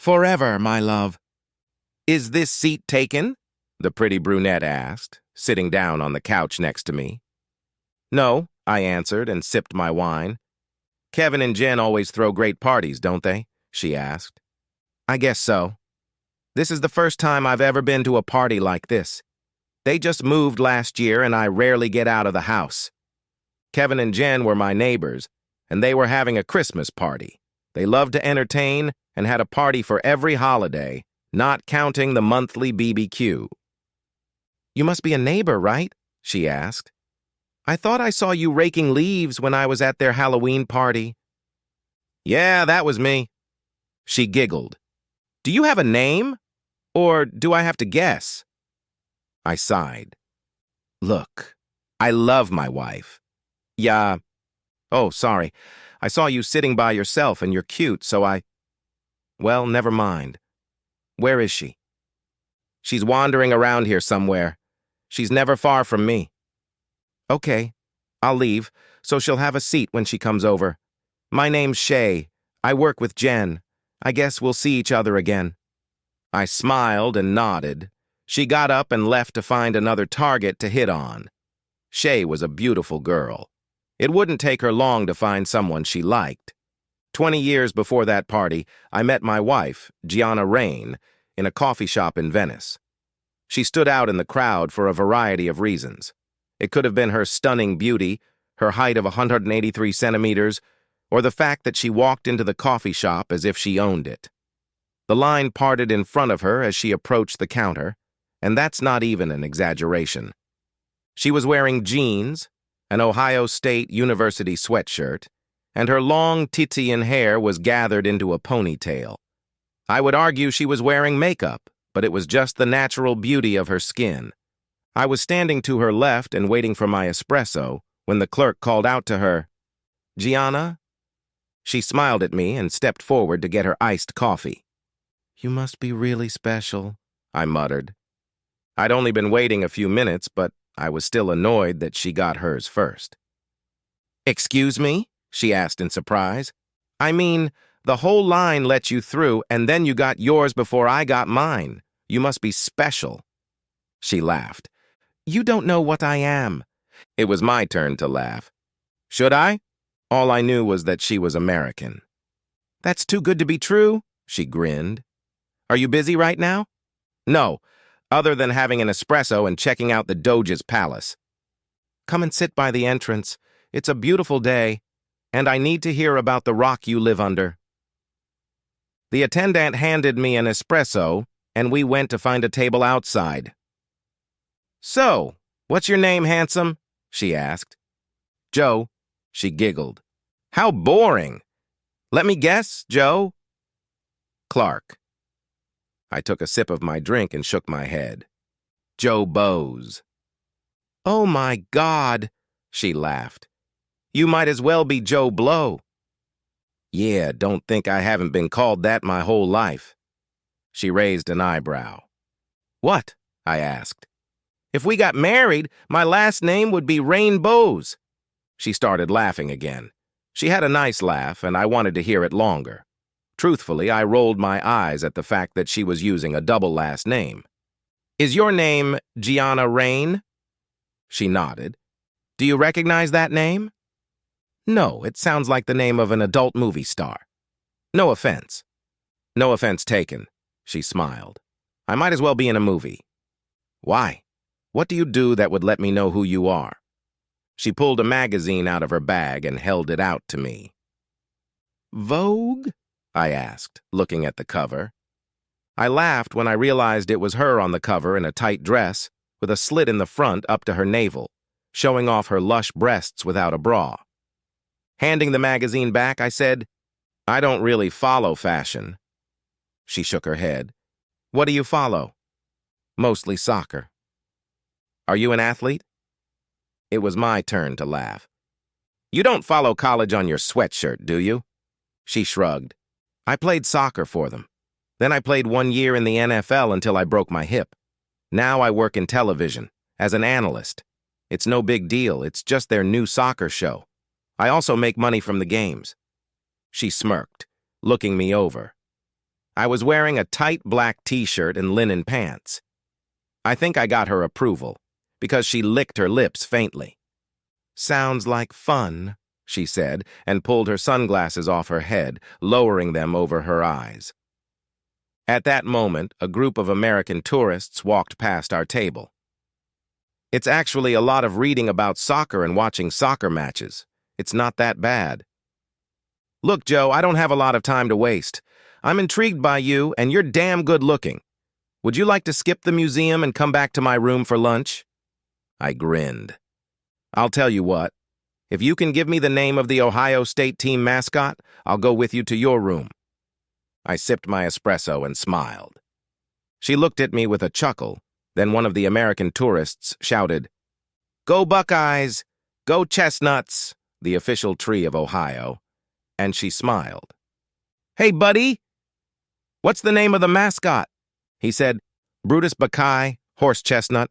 Forever, my love. Is this seat taken? The pretty brunette asked, sitting down on the couch next to me. No, I answered and sipped my wine. Kevin and Jen always throw great parties, don't they? She asked. I guess so. This is the first time I've ever been to a party like this. They just moved last year and I rarely get out of the house. Kevin and Jen were my neighbors, and they were having a Christmas party. They loved to entertain and had a party for every holiday, not counting the monthly BBQ. You must be a neighbor, right? She asked. I thought I saw you raking leaves when I was at their Halloween party. Yeah, that was me. She giggled. Do you have a name? Or do I have to guess? I sighed. Look, I love my wife. Yeah. Oh, sorry. I saw you sitting by yourself and you're cute, so Well, never mind. Where is she? She's wandering around here somewhere. She's never far from me. Okay, I'll leave, so she'll have a seat when she comes over. My name's Shay. I work with Jen. I guess we'll see each other again. I smiled and nodded. She got up and left to find another target to hit on. Shay was a beautiful girl. It wouldn't take her long to find someone she liked. 20 years before that party, I met my wife, Gianna Rain, in a coffee shop in Venice. She stood out in the crowd for a variety of reasons. It could have been her stunning beauty, her height of 183 centimeters, or the fact that she walked into the coffee shop as if she owned it. The line parted in front of her as she approached the counter, and that's not even an exaggeration. She was wearing jeans, an Ohio State University sweatshirt, and her long Titian hair was gathered into a ponytail. I would argue she was wearing makeup, but it was just the natural beauty of her skin. I was standing to her left and waiting for my espresso when the clerk called out to her, Gianna? She smiled at me and stepped forward to get her iced coffee. You must be really special, I muttered. I'd only been waiting a few minutes, but I was still annoyed that she got hers first. Excuse me? She asked in surprise. I mean, the whole line let you through, and then you got yours before I got mine. You must be special. She laughed. You don't know what I am. It was my turn to laugh. Should I? All I knew was that she was American. That's too good to be true, she grinned. Are you busy right now? No, other than having an espresso and checking out the Doge's palace. Come and sit by the entrance. It's a beautiful day, and I need to hear about the rock you live under. The attendant handed me an espresso, and we went to find a table outside. So, what's your name, handsome? She asked. Joe. She giggled. How boring. Let me guess, Joe. Clark. I took a sip of my drink and shook my head. Joe Bowes. Oh my God, she laughed. You might as well be Joe Blow. Yeah, don't think I haven't been called that my whole life. She raised an eyebrow. What? I asked. If we got married, my last name would be Rainbows. She started laughing again. She had a nice laugh, and I wanted to hear it longer. Truthfully, I rolled my eyes at the fact that she was using a double last name. Is your name Gianna Rain? She nodded. Do you recognize that name? No, it sounds like the name of an adult movie star. No offense. No offense taken, she smiled. I might as well be in a movie. Why? What do you do that would let me know who you are? She pulled a magazine out of her bag and held it out to me. Vogue? I asked, looking at the cover. I laughed when I realized it was her on the cover in a tight dress, with a slit in the front up to her navel, showing off her lush breasts without a bra. Handing the magazine back, I said, I don't really follow fashion. She shook her head. What do you follow? Mostly soccer. Are you an athlete? It was my turn to laugh. You don't follow college on your sweatshirt, do you? She shrugged. I played soccer for them. Then I played 1 year in the NFL until I broke my hip. Now I work in television, as an analyst. It's no big deal, it's just their new soccer show. I also make money from the games. She smirked, looking me over. I was wearing a tight black t-shirt and linen pants. I think I got her approval, because she licked her lips faintly. "Sounds like fun," she said, and pulled her sunglasses off her head, lowering them over her eyes. At that moment, a group of American tourists walked past our table. "It's actually a lot of reading about soccer and watching soccer matches. It's not that bad." "Look, Joe, I don't have a lot of time to waste. I'm intrigued by you, and you're damn good looking. Would you like to skip the museum and come back to my room for lunch?" I grinned. "I'll tell you what. If you can give me the name of the Ohio State team mascot, I'll go with you to your room." I sipped my espresso and smiled. She looked at me with a chuckle. Then one of the American tourists shouted, "Go Buckeyes! Go Chestnuts!" the official tree of Ohio. And she smiled. "Hey, buddy! What's the name of the mascot?" He said, "Brutus Buckeye, horse chestnut,"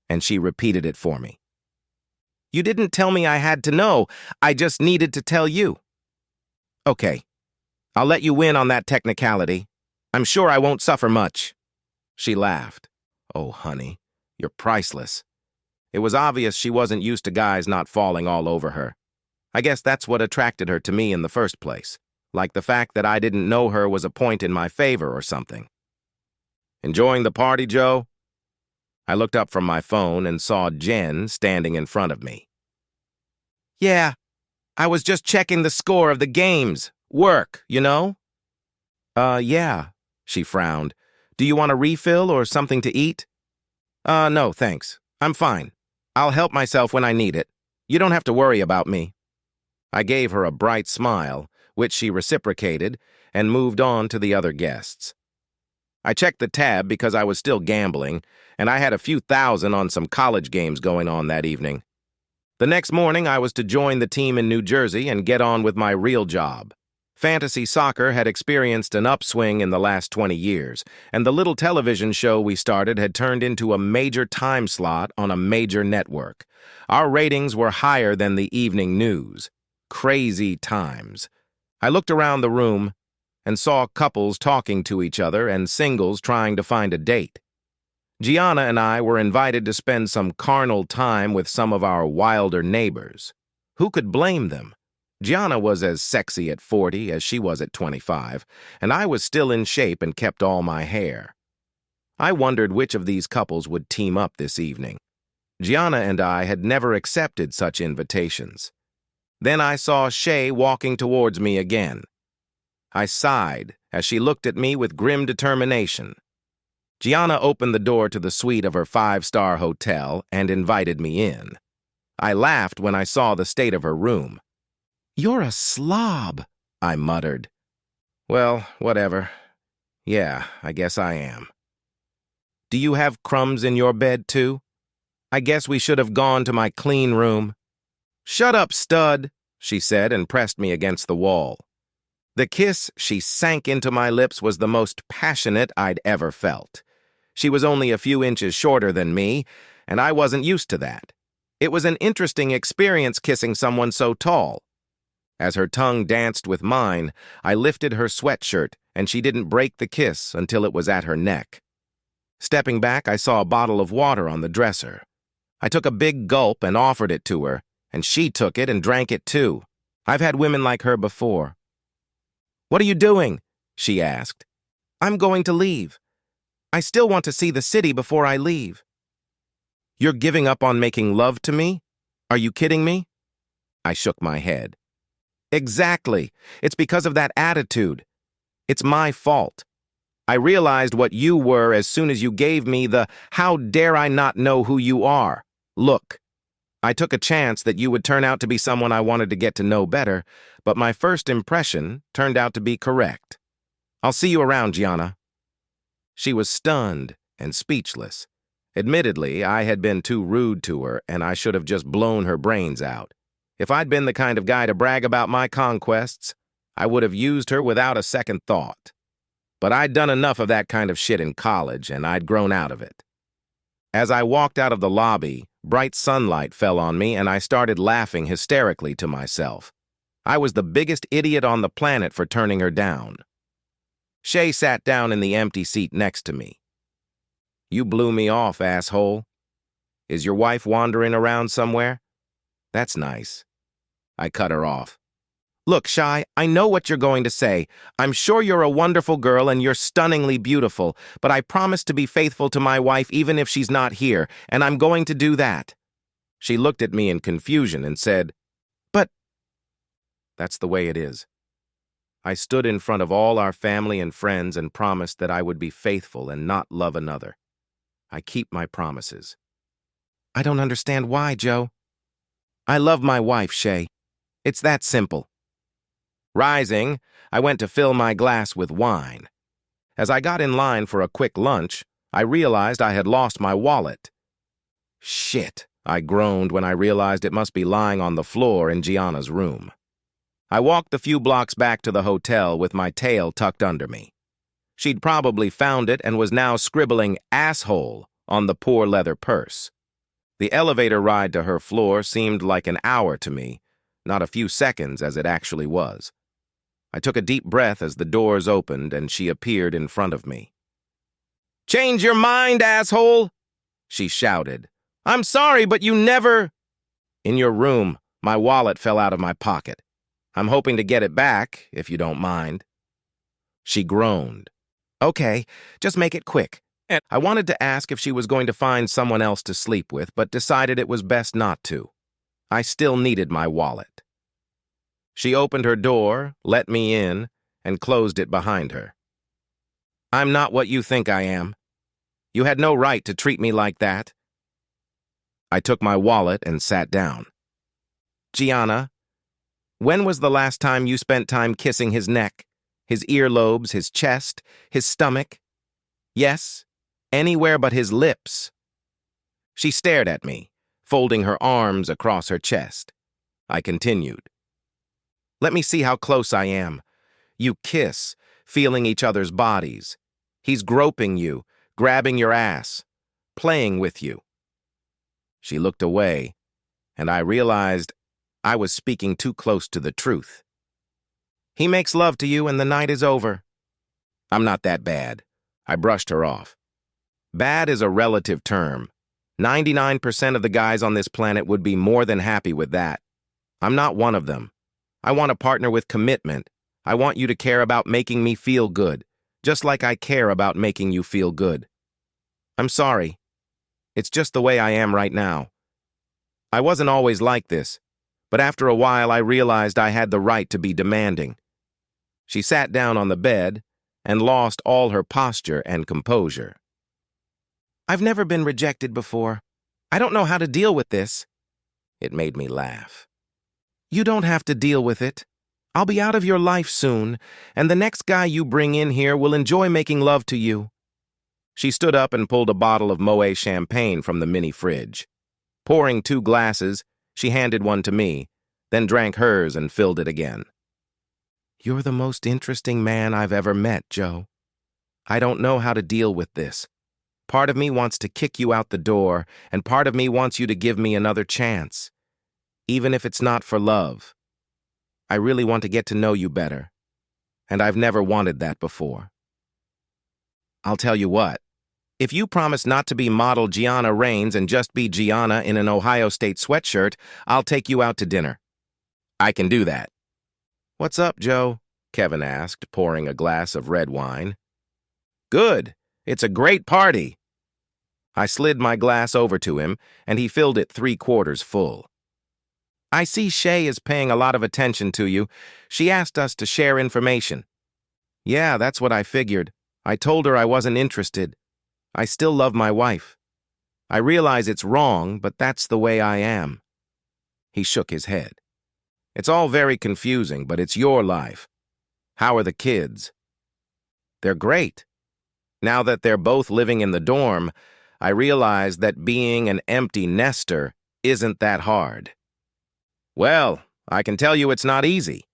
and she repeated it for me. "You didn't tell me I had to know. I just needed to tell you." "Okay, I'll let you win on that technicality. I'm sure I won't suffer much." She laughed. "Oh, honey, you're priceless." It was obvious she wasn't used to guys not falling all over her. I guess that's what attracted her to me in the first place, like the fact that I didn't know her was a point in my favor or something. "Enjoying the party, Joe?" I looked up from my phone and saw Jen standing in front of me. "Yeah, I was just checking the score of the games. Work, you know?" Yeah," she frowned. "Do you want a refill or something to eat?" No, thanks. I'm fine. I'll help myself when I need it. You don't have to worry about me." I gave her a bright smile, which she reciprocated, and moved on to the other guests. I checked the tab because I was still gambling, and I had a few thousand on some college games going on that evening. The next morning, I was to join the team in New Jersey and get on with my real job. Fantasy soccer had experienced an upswing in the last 20 years, and the little television show we started had turned into a major time slot on a major network. Our ratings were higher than the evening news. Crazy times. I looked around the room and saw couples talking to each other and singles trying to find a date. Gianna and I were invited to spend some carnal time with some of our wilder neighbors. Who could blame them? Gianna was as sexy at 40 as she was at 25, and I was still in shape and kept all my hair. I wondered which of these couples would team up this evening. Gianna and I had never accepted such invitations. Then I saw Shay walking towards me again. I sighed as she looked at me with grim determination. Gianna opened the door to the suite of her 5-star hotel and invited me in. I laughed when I saw the state of her room. "You're a slob," I muttered. "Well, whatever. Yeah, I guess I am." "Do you have crumbs in your bed, too? I guess we should have gone to my clean room." "Shut up, stud," she said and pressed me against the wall. The kiss she sank into my lips was the most passionate I'd ever felt. She was only a few inches shorter than me, and I wasn't used to that. It was an interesting experience kissing someone so tall. As her tongue danced with mine, I lifted her sweatshirt, and she didn't break the kiss until it was at her neck. Stepping back, I saw a bottle of water on the dresser. I took a big gulp and offered it to her, and she took it and drank it too. I've had women like her before. "What are you doing?" she asked. "I'm going to leave. I still want to see the city before I leave." "You're giving up on making love to me? Are you kidding me?" I shook my head. "Exactly. It's because of that attitude. It's my fault. I realized what you were as soon as you gave me the 'how dare I not know who you are' look. I took a chance that you would turn out to be someone I wanted to get to know better, but my first impression turned out to be correct. I'll see you around, Gianna." She was stunned and speechless. Admittedly, I had been too rude to her, and I should have just blown her brains out. If I'd been the kind of guy to brag about my conquests, I would have used her without a second thought. But I'd done enough of that kind of shit in college, and I'd grown out of it. As I walked out of the lobby, bright sunlight fell on me, and I started laughing hysterically to myself. I was the biggest idiot on the planet for turning her down. Shay sat down in the empty seat next to me. You blew me off, asshole. Is your wife wandering around somewhere? That's nice. I cut her off. Look, Shy, I know what you're going to say. I'm sure you're a wonderful girl and you're stunningly beautiful, but I promise to be faithful to my wife even if she's not here, and I'm going to do that. She looked at me in confusion and said, But that's the way it is. I stood in front of all our family and friends and promised that I would be faithful and not love another. I keep my promises. I don't understand why, Joe. I love my wife, Shay. It's that simple. Rising, I went to fill my glass with wine. As I got in line for a quick lunch, I realized I had lost my wallet. Shit, I groaned when I realized it must be lying on the floor in Gianna's room. I walked the few blocks back to the hotel with my tail tucked under me. She'd probably found it and was now scribbling asshole on the poor leather purse. The elevator ride to her floor seemed like an hour to me, not a few seconds as it actually was. I took a deep breath as the doors opened and she appeared in front of me. "Change your mind, asshole!" she shouted. "I'm sorry, but you never—" "In your room, my wallet fell out of my pocket. I'm hoping to get it back, if you don't mind." She groaned. "Okay, just make it quick." And I wanted to ask if she was going to find someone else to sleep with, but decided it was best not to. I still needed my wallet. She opened her door, let me in, and closed it behind her. "I'm not what you think I am. You had no right to treat me like that." I took my wallet and sat down. "Gianna, when was the last time you spent time kissing his neck, his earlobes, his chest, his stomach? Yes, anywhere but his lips." She stared at me, folding her arms across her chest. I continued. "Let me see how close I am. You kiss, feeling each other's bodies. He's groping you, grabbing your ass, playing with you." She looked away, and I realized I was speaking too close to the truth. "He makes love to you and the night is over." "I'm not that bad." I brushed her off. Bad is a relative term. 99% of the guys on this planet would be more than happy with that. I'm not one of them. I want a partner with commitment. I want you to care about making me feel good, just like I care about making you feel good. I'm sorry. It's just the way I am right now. I wasn't always like this, but after a while I realized I had the right to be demanding. She sat down on the bed and lost all her posture and composure. "I've never been rejected before. I don't know how to deal with this." It made me laugh. "You don't have to deal with it. I'll be out of your life soon, and the next guy you bring in here will enjoy making love to you." She stood up and pulled a bottle of Moët champagne from the mini fridge. Pouring 2 glasses, she handed one to me, then drank hers and filled it again. "You're the most interesting man I've ever met, Joe. I don't know how to deal with this. Part of me wants to kick you out the door, and part of me wants you to give me another chance, even if it's not for love. I really want to get to know you better, and I've never wanted that before. I'll tell you what, if you promise not to be model Gianna Rains and just be Gianna in an Ohio State sweatshirt, I'll take you out to dinner. I can do that." "What's up, Joe?" Kevin asked, pouring a glass of red wine. "Good. It's a great party." I slid my glass over to him, and he filled it 3/4 full. "I see Shay is paying a lot of attention to you. She asked us to share information." "Yeah, that's what I figured. I told her I wasn't interested. I still love my wife. I realize it's wrong, but that's the way I am." He shook his head. "It's all very confusing, but it's your life. How are the kids?" "They're great. Now that they're both living in the dorm, I realize that being an empty nester isn't that hard." "Well, I can tell you it's not easy.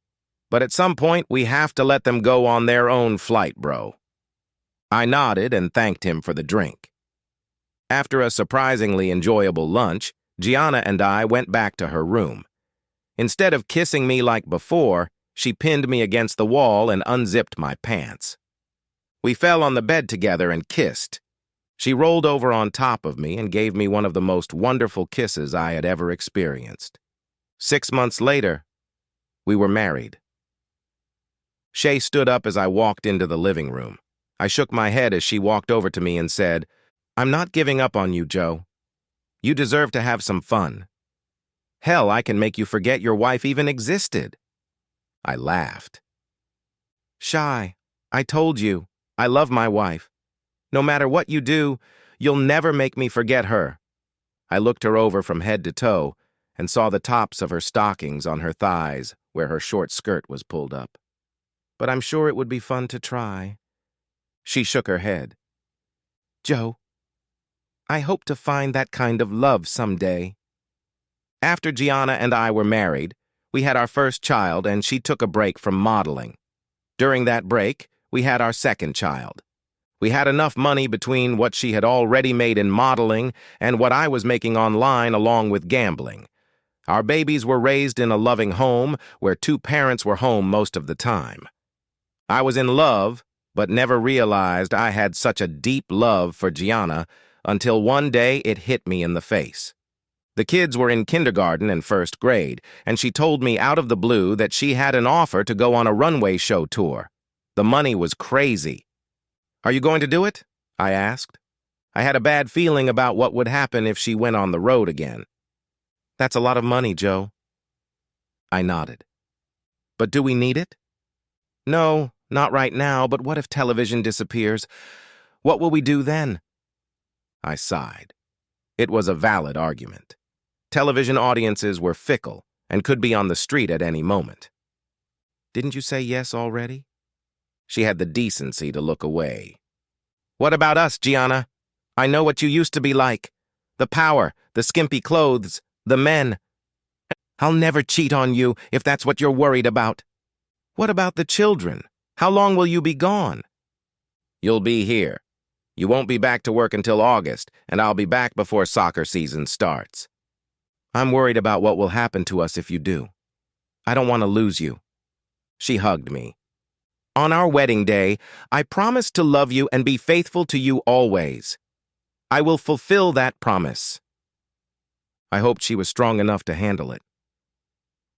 But at some point, we have to let them go on their own flight, bro." I nodded and thanked him for the drink. After a surprisingly enjoyable lunch, Gianna and I went back to her room. Instead of kissing me like before, she pinned me against the wall and unzipped my pants. We fell on the bed together and kissed. She rolled over on top of me and gave me one of the most wonderful kisses I had ever experienced. 6 months later, we were married. Shay stood up as I walked into the living room. I shook my head as she walked over to me and said, "I'm not giving up on you, Joe. You deserve to have some fun. Hell, I can make you forget your wife even existed." I laughed. "Shy, I told you, I love my wife. No matter what you do, you'll never make me forget her." I looked her over from head to toe and saw the tops of her stockings on her thighs where her short skirt was pulled up. "But I'm sure it would be fun to try." She shook her head. "Joe, I hope to find that kind of love someday." After Gianna and I were married, we had our first child and she took a break from modeling. During that break, we had our second child. We had enough money between what she had already made in modeling and what I was making online along with gambling. Our babies were raised in a loving home where two parents were home most of the time. I was in love, but never realized I had such a deep love for Gianna until one day it hit me in the face. The kids were in kindergarten and first grade, and she told me out of the blue that she had an offer to go on a runway show tour. The money was crazy. "Are you going to do it?" I asked. I had a bad feeling about what would happen if she went on the road again. "That's a lot of money, Joe." I nodded. "But do we need it?" "No, not right now, but what if television disappears? What will we do then?" I sighed. It was a valid argument. Television audiences were fickle and could be on the street at any moment. "Didn't you say yes already?" She had the decency to look away. "What about us, Gianna? I know what you used to be like. The power, the skimpy clothes, the men. I'll never cheat on you if that's what you're worried about." "What about the children? How long will you be gone?" "You'll be here. You won't be back to work until August, and I'll be back before soccer season starts." "I'm worried about what will happen to us if you do. I don't want to lose you." She hugged me. "On our wedding day, I promise to love you and be faithful to you always. I will fulfill that promise." I hoped she was strong enough to handle it.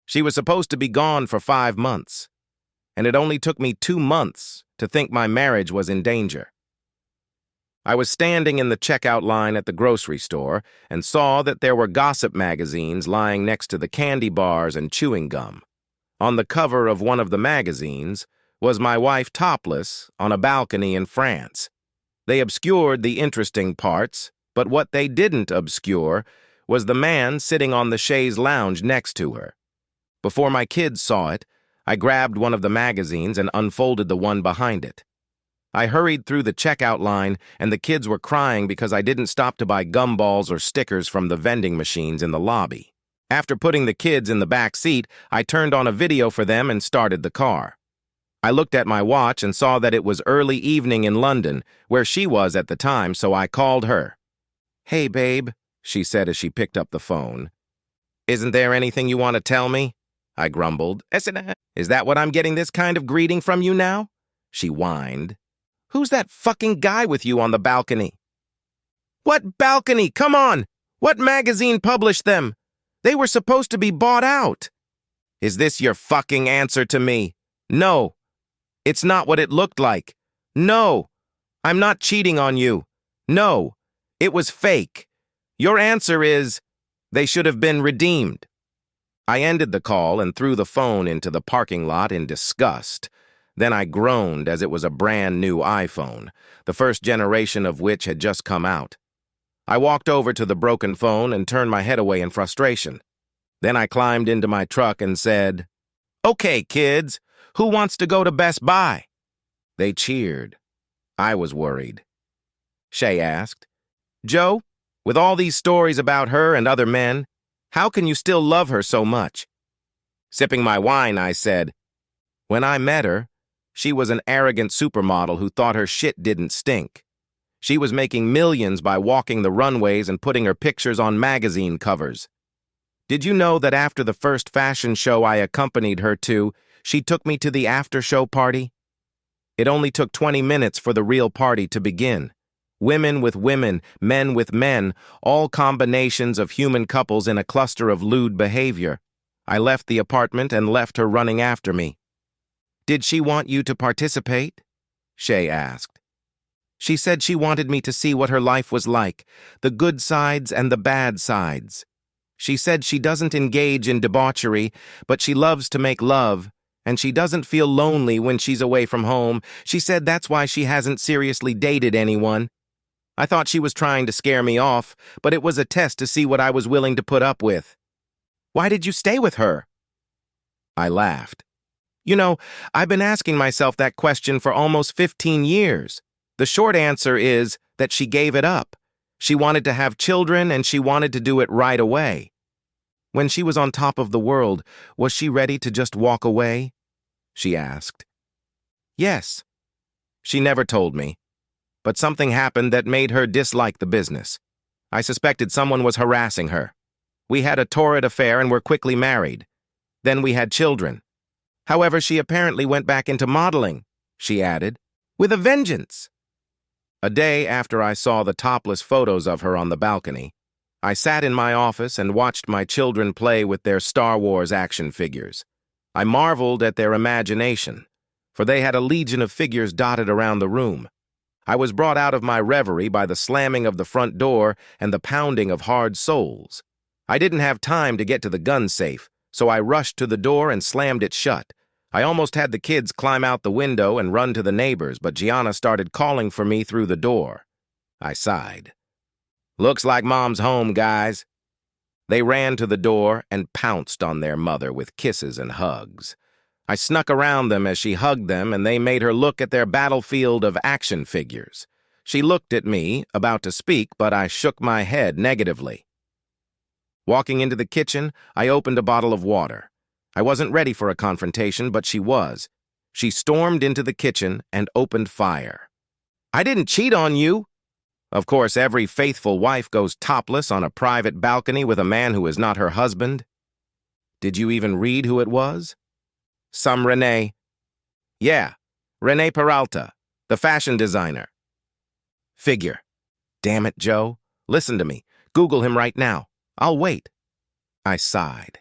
She was supposed to be gone for 5 months, and it only took me 2 months to think my marriage was in danger. I was standing in the checkout line at the grocery store and saw that there were gossip magazines lying next to the candy bars and chewing gum. On the cover of one of the magazines was my wife topless on a balcony in France. They obscured the interesting parts, but what they didn't obscure was the man sitting on the chaise lounge next to her. Before my kids saw it, I grabbed one of the magazines and unfolded the one behind it. I hurried through the checkout line, and the kids were crying because I didn't stop to buy gumballs or stickers from the vending machines in the lobby. After putting the kids in the back seat, I turned on a video for them and started the car. I looked at my watch and saw that it was early evening in London, where she was at the time, so I called her. "Hey, babe," she said as she picked up the phone. "Isn't there anything you want to tell me?" I grumbled. "Is that what I'm getting this kind of greeting from you now?" She whined. "Who's that fucking guy with you on the balcony?" "What balcony? Come on! What magazine published them? They were supposed to be bought out." "Is this your fucking answer to me?" "No. It's not what it looked like." "No. I'm not cheating on you." "No. It was fake." "Your answer is, they should have been redeemed." I ended the call and threw the phone into the parking lot in disgust. Then I groaned as it was a brand new iPhone, the first generation of which had just come out. I walked over to the broken phone and turned my head away in frustration. Then I climbed into my truck and said, "Okay, kids, who wants to go to Best Buy?" They cheered. I was worried. Shay asked, "Joe, with all these stories about her and other men, how can you still love her so much?" Sipping my wine, I said, "When I met her, she was an arrogant supermodel who thought her shit didn't stink. She was making millions by walking the runways and putting her pictures on magazine covers. Did you know that after the first fashion show I accompanied her to, she took me to the after-show party? It only took 20 minutes for the real party to begin. Women with women, men with men, all combinations of human couples in a cluster of lewd behavior. I left the apartment and left her running after me. "Did she want you to participate?" Shay asked. "She said she wanted me to see what her life was like, the good sides and the bad sides. She said she doesn't engage in debauchery, but she loves to make love, and she doesn't feel lonely when she's away from home. She said that's why she hasn't seriously dated anyone. I thought she was trying to scare me off, but it was a test to see what I was willing to put up with." "Why did you stay with her?" I laughed. "You know, I've been asking myself that question for almost 15 years. The short answer is that she gave it up. She wanted to have children, and she wanted to do it right away." "When she was on top of the world, was she ready to just walk away?" she asked. "Yes." She never told me, but something happened that made her dislike the business. I suspected someone was harassing her. We had a torrid affair and were quickly married. Then we had children. However, she apparently went back into modeling, she added, with a vengeance. A day after I saw the topless photos of her on the balcony, I sat in my office and watched my children play with their Star Wars action figures. I marveled at their imagination, for they had a legion of figures dotted around the room. I was brought out of my reverie by the slamming of the front door and the pounding of hard soles. I didn't have time to get to the gun safe, so I rushed to the door and slammed it shut. I almost had the kids climb out the window and run to the neighbors, but Gianna started calling for me through the door. I sighed. "Looks like Mom's home, guys." They ran to the door and pounced on their mother with kisses and hugs. I snuck around them as she hugged them, and they made her look at their battlefield of action figures. She looked at me, about to speak, but I shook my head negatively. Walking into the kitchen, I opened a bottle of water. I wasn't ready for a confrontation, but she was. She stormed into the kitchen and opened fire. "I didn't cheat on you." Of course, every faithful wife goes topless on a private balcony with a man who is not her husband. "Did you even read who it was?" "Some Renee." "Yeah, Renee Peralta, the fashion designer." "Figure." "Damn it, Joe. Listen to me. Google him right now. I'll wait." I sighed.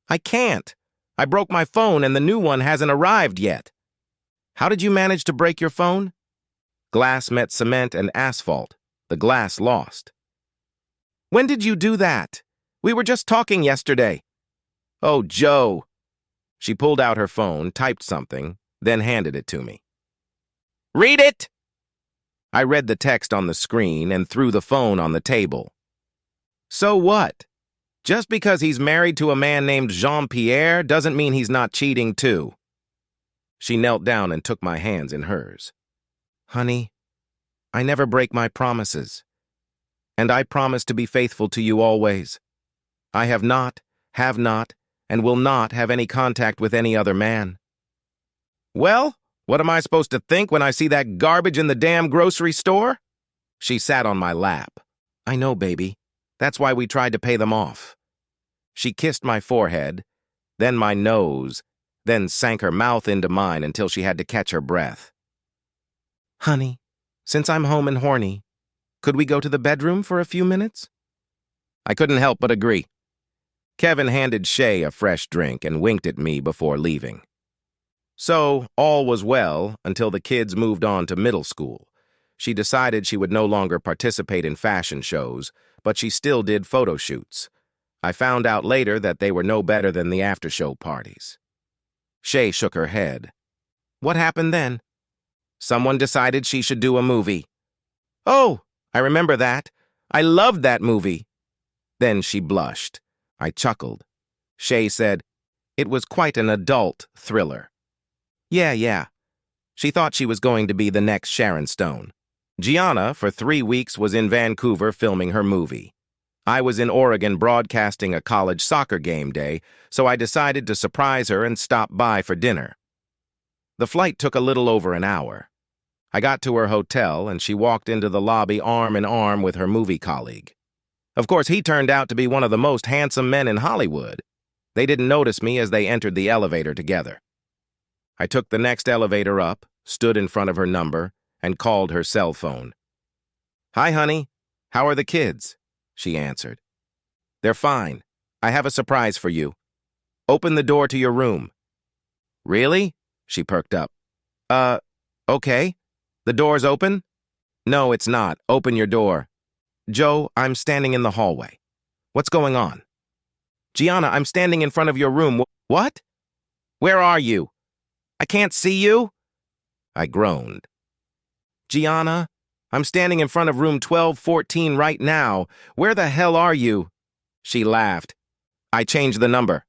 "I can't. I broke my phone and the new one hasn't arrived yet." "How did you manage to break your phone?" "Glass met cement and asphalt. The glass lost." "When did you do that? We were just talking yesterday." "Oh, Joe." She pulled out her phone, typed something, then handed it to me. "Read it!" I read the text on the screen and threw the phone on the table. "So what? Just because he's married to a man named Jean-Pierre doesn't mean he's not cheating too." She knelt down and took my hands in hers. "Honey, I never break my promises, and I promise to be faithful to you always. I have not, and will not have any contact with any other man." "Well, what am I supposed to think when I see that garbage in the damn grocery store?" She sat on my lap. "I know, baby. That's why we tried to pay them off." She kissed my forehead, then my nose, then sank her mouth into mine until she had to catch her breath. "Honey, since I'm home and horny, could we go to the bedroom for a few minutes?" I couldn't help but agree. Kevin handed Shay a fresh drink and winked at me before leaving. So, all was well until the kids moved on to middle school. She decided she would no longer participate in fashion shows, but she still did photo shoots. I found out later that they were no better than the after-show parties. Shay shook her head. "What happened then?" "Someone decided she should do a movie." "Oh, I remember that. I loved that movie." Then she blushed. I chuckled. Shay said, "It was quite an adult thriller." Yeah. She thought she was going to be the next Sharon Stone. Gianna, for 3 weeks, was in Vancouver filming her movie. I was in Oregon broadcasting a college soccer game day, so I decided to surprise her and stop by for dinner. The flight took a little over an hour. I got to her hotel, and she walked into the lobby arm in arm with her movie colleague. Of course, he turned out to be one of the most handsome men in Hollywood. They didn't notice me as they entered the elevator together. I took the next elevator up, stood in front of her number, and called her cell phone. "Hi, honey. How are the kids?" she answered. "They're fine. I have a surprise for you. Open the door to your room." "Really?" She perked up. Okay. The door's open?" "No, it's not. Open your door." "Joe, I'm standing in the hallway. What's going on?" "Gianna, I'm standing in front of your room." "What? Where are you? I can't see you?" I groaned. "Gianna, I'm standing in front of room 1214 right now. Where the hell are you?" She laughed. "I changed the number.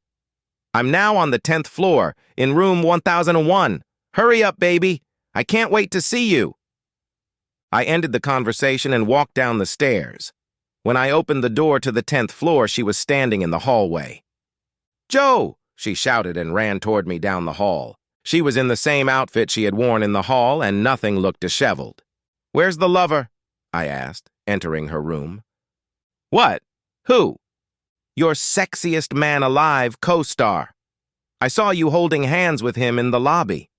I'm now on the 10th floor, in room 1001. Hurry up, baby. I can't wait to see you." I ended the conversation and walked down the stairs. When I opened the door to the 10th floor, she was standing in the hallway. "Joe!" she shouted and ran toward me down the hall. She was in the same outfit she had worn in the hall, and nothing looked disheveled. "Where's the lover?" I asked, entering her room. "What? Who?" "Your sexiest man alive co-star. I saw you holding hands with him in the lobby."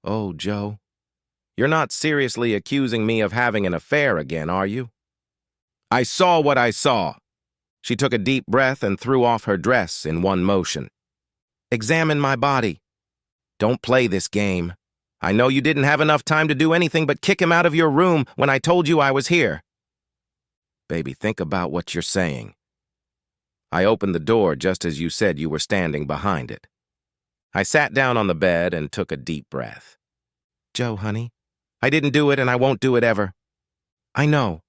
"Oh, Joe, you're not seriously accusing me of having an affair again, are you?" "I saw what I saw." She took a deep breath and threw off her dress in one motion. "Examine my body. Don't play this game. I know you didn't have enough time to do anything but kick him out of your room when I told you I was here." "Baby, think about what you're saying. I opened the door just as you said you were standing behind it." I sat down on the bed and took a deep breath. "Joe, honey, I didn't do it and I won't do it ever." I know.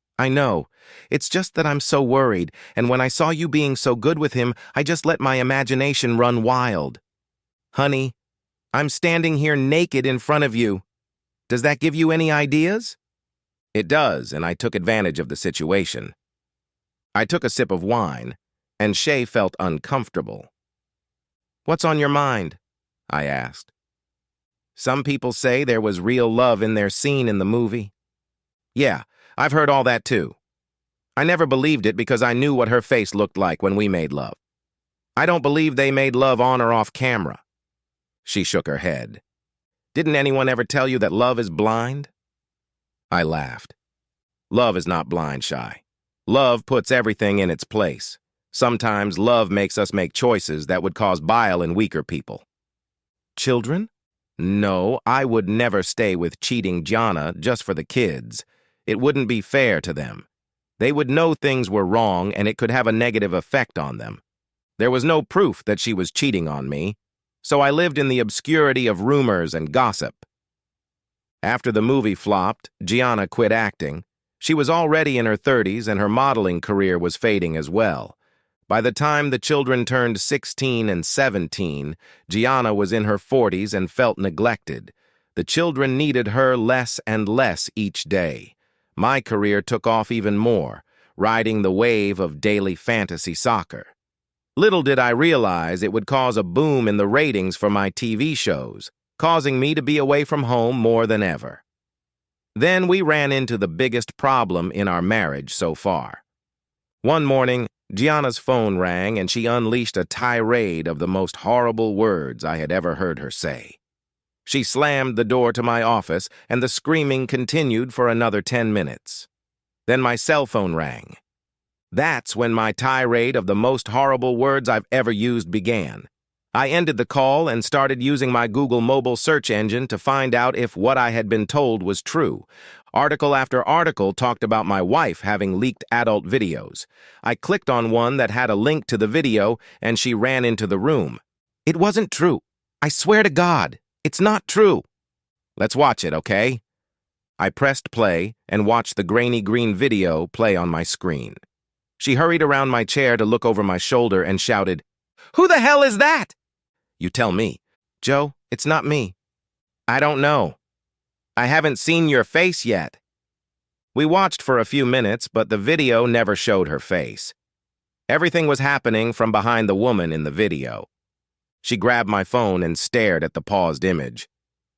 It's just that I'm so worried, and when I saw you being so good with him, I just let my imagination run wild." "Honey, I'm standing here naked in front of you. Does that give you any ideas?" "It does, and I took advantage of the situation." I took a sip of wine, and Shay felt uncomfortable. "What's on your mind?" I asked. "Some people say there was real love in their scene in the movie." "Yeah, I've heard all that too. I never believed it because I knew what her face looked like when we made love. I don't believe they made love on or off camera." She shook her head. "Didn't anyone ever tell you that love is blind?" I laughed. "Love is not blind, Shy. Love puts everything in its place. Sometimes love makes us make choices that would cause bile in weaker people." "Children?" "No, I would never stay with cheating Gianna just for the kids. It wouldn't be fair to them. They would know things were wrong and it could have a negative effect on them. There was no proof that she was cheating on me, so I lived in the obscurity of rumors and gossip." After the movie flopped, Gianna quit acting. She was already in her 30s and her modeling career was fading as well. By the time the children turned 16 and 17, Gianna was in her 40s and felt neglected. The children needed her less and less each day. My career took off even more, riding the wave of daily fantasy soccer. Little did I realize it would cause a boom in the ratings for my TV shows, causing me to be away from home more than ever. Then we ran into the biggest problem in our marriage so far. One morning, Gianna's phone rang and she unleashed a tirade of the most horrible words I had ever heard her say. She slammed the door to my office and the screaming continued for another 10 minutes. Then my cell phone rang. That's when my tirade of the most horrible words I've ever used began. I ended the call and started using my Google mobile search engine to find out if what I had been told was true. Article after article talked about my wife having leaked adult videos. I clicked on one that had a link to the video and she ran into the room. "It wasn't true. I swear to God, it's not true." "Let's watch it, okay?" I pressed play and watched the grainy green video play on my screen. She hurried around my chair to look over my shoulder and shouted, "Who the hell is that?" "You tell me." "Joe, it's not me." "I don't know. I haven't seen your face yet." We watched for a few minutes, but the video never showed her face. Everything was happening from behind the woman in the video. She grabbed my phone and stared at the paused image.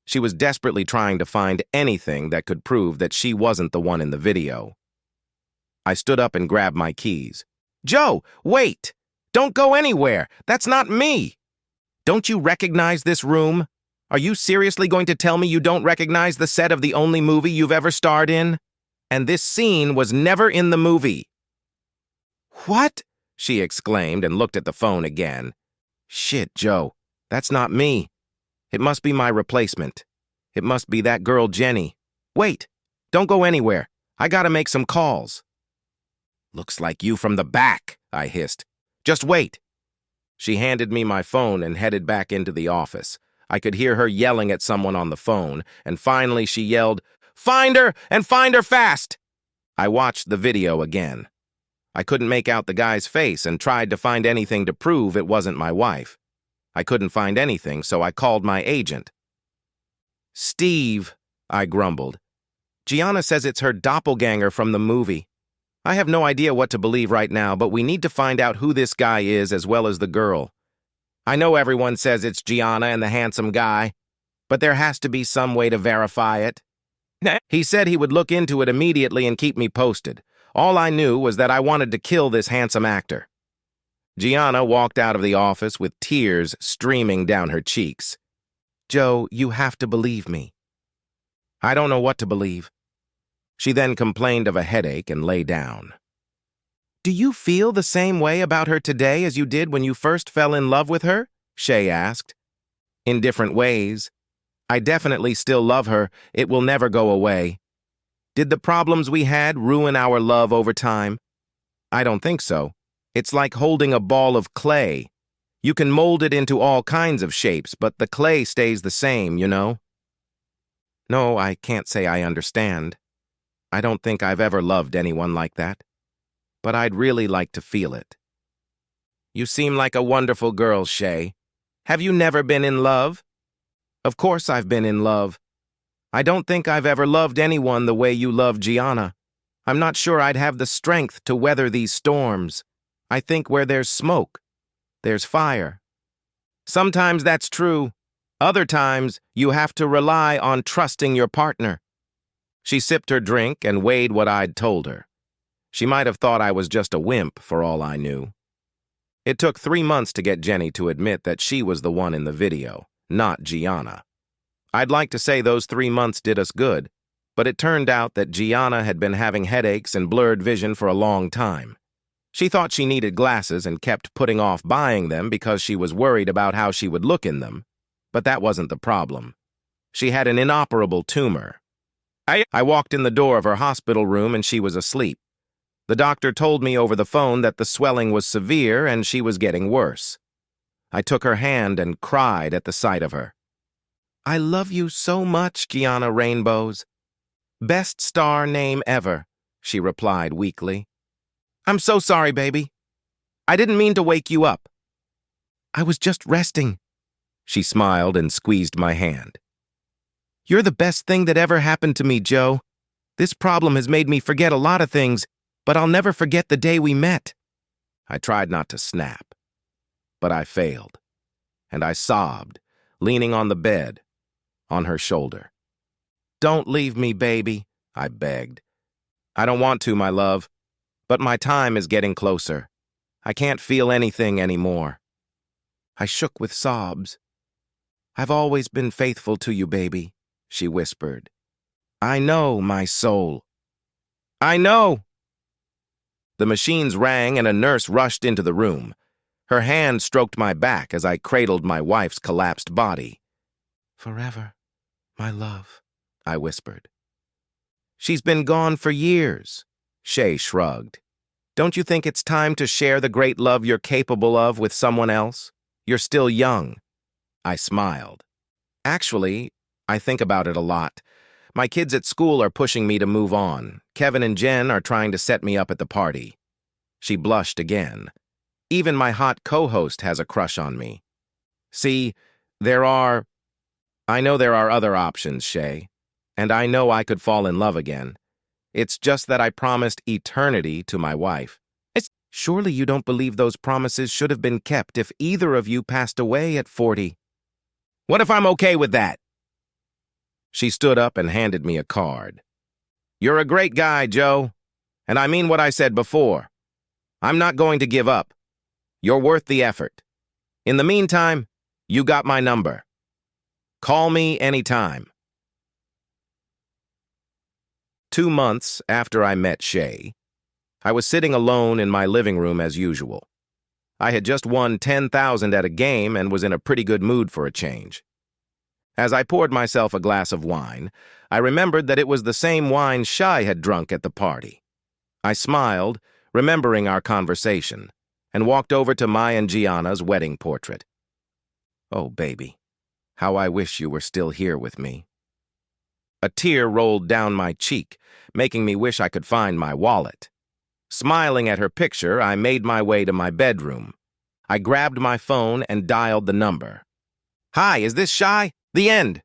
She was desperately trying to find anything that could prove that she wasn't the one in the video. I stood up and grabbed my keys. "Joe, wait! Don't go anywhere! That's not me! Don't you recognize this room?" Are you seriously going to tell me you don't recognize the set of the only movie you've ever starred in? And this scene was never in the movie. What? She exclaimed and looked at the phone again. Shit, Joe. That's not me. It must be my replacement. It must be that girl Jenny. Wait, don't go anywhere. I gotta make some calls. Looks like you from the back, I hissed. Just wait. She handed me my phone and headed back into the office. I could hear her yelling at someone on the phone, and finally she yelled, "Find her, and find her fast!" I watched the video again. I couldn't make out the guy's face and tried to find anything to prove it wasn't my wife. I couldn't find anything, so I called my agent. "Steve," I grumbled. "Gianna says it's her doppelganger from the movie. I have no idea what to believe right now, but we need to find out who this guy is as well as the girl. I know everyone says it's Gianna and the handsome guy, but there has to be some way to verify it." He said he would look into it immediately and keep me posted. All I knew was that I wanted to kill this handsome actor. Gianna walked out of the office with tears streaming down her cheeks. "Joe, you have to believe me." "I don't know what to believe." She then complained of a headache and lay down. "Do you feel the same way about her today as you did when you first fell in love with her?" Shay asked. "In different ways. I definitely still love her. It will never go away. Did the problems we had ruin our love over time? I don't think so. It's like holding a ball of clay. You can mold it into all kinds of shapes, but the clay stays the same, you know?" "No, I can't say I understand. I don't think I've ever loved anyone like that. But I'd really like to feel it." "You seem like a wonderful girl, Shay. Have you never been in love?" "Of course I've been in love. I don't think I've ever loved anyone the way you love Gianna. I'm not sure I'd have the strength to weather these storms. I think where there's smoke, there's fire." "Sometimes that's true. Other times, you have to rely on trusting your partner." She sipped her drink and weighed what I'd told her. She might have thought I was just a wimp, for all I knew. It took 3 months to get Jenny to admit that she was the one in the video, not Gianna. I'd like to say those 3 months did us good, but it turned out that Gianna had been having headaches and blurred vision for a long time. She thought she needed glasses and kept putting off buying them because she was worried about how she would look in them. But that wasn't the problem. She had an inoperable tumor. I walked in the door of her hospital room and she was asleep. The doctor told me over the phone that the swelling was severe and she was getting worse. I took her hand and cried at the sight of her. "I love you so much, Gianna Rainbows." "Best star name ever," she replied weakly. "I'm so sorry, baby. I didn't mean to wake you up." "I was just resting." She smiled and squeezed my hand. "You're the best thing that ever happened to me, Joe. This problem has made me forget a lot of things, but I'll never forget the day we met." I tried not to snap, but I failed, and I sobbed, leaning on the bed, on her shoulder. "Don't leave me, baby," I begged. "I don't want to, my love, but my time is getting closer. I can't feel anything anymore." I shook with sobs. "I've always been faithful to you, baby," she whispered. "I know, my soul. I know." The machines rang and a nurse rushed into the room. Her hand stroked my back as I cradled my wife's collapsed body. "Forever, my love," I whispered. "She's been gone for years," Shay shrugged. "Don't you think it's time to share the great love you're capable of with someone else? You're still young." I smiled. "Actually, I think about it a lot. My kids at school are pushing me to move on. Kevin and Jen are trying to set me up at the party." She blushed again. "Even my hot co-host has a crush on me. See, I know there are other options, Shay, and I know I could fall in love again. It's just that I promised eternity to my wife." "Surely you don't believe those promises should have been kept if either of you passed away at 40. "What if I'm okay with that?" She stood up and handed me a card. "You're a great guy, Joe, and I mean what I said before. I'm not going to give up. You're worth the effort. In the meantime, you got my number. Call me anytime. 2 months after I met Shay, I was sitting alone in my living room as usual. I had just won 10,000 at a game and was in a pretty good mood for a change. As I poured myself a glass of wine, I remembered that it was the same wine Shay had drunk at the party. I smiled, remembering our conversation, and walked over to my and Gianna's wedding portrait. Oh, baby, how I wish you were still here with me. A tear rolled down my cheek, making me wish I could find my wallet. Smiling at her picture, I made my way to my bedroom. I grabbed my phone and dialed the number. Hi, is this Shay? The end.